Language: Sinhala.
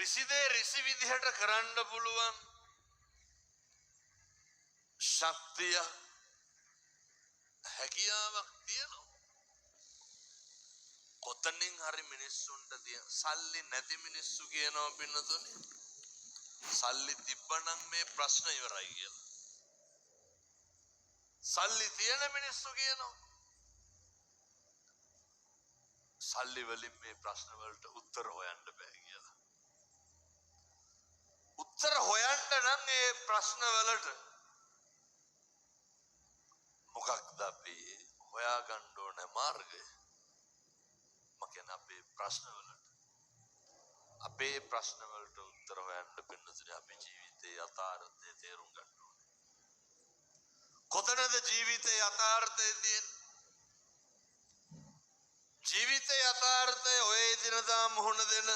රිසිදේ රිසි විදිහට කරන්න පුළුවන් ශක්තිය හැකියාවක් තියෙනවා. කොතනින් හරි මිනිස්සුන්ට තියෙන සල්ලි නැති මිනිස්සු කියනවා පින්නතුනේ සල්ලි තිබ්බනම් මේ ප්‍රශ්න ඉවරයි කියලා. සල්ලි තියෙන මිනිස්සු කියනවා සල්ලි වලින් මේ ප්‍රශ්න වලට උත්තර හොයන්න බෑ කියලා. උත්තර හොයන්න නම් මේ ප්‍රශ්න වලට මොකක්ද අපි හොයාගන්න ඕන මාර්ගය? මකන අපේ ප්‍රශ්න වලට උත්තර හොයන්න පින්නතුනේ අපි ජීවිතයේ යථාර්ථය තේරුම් ගන්න ඕනේ. කොතනද ජීවිතයේ යථාර්ථය තියෙන්නේ? ජීවිතයේ යථාර්ථය ඔය දිනදා මුහුණ දෙන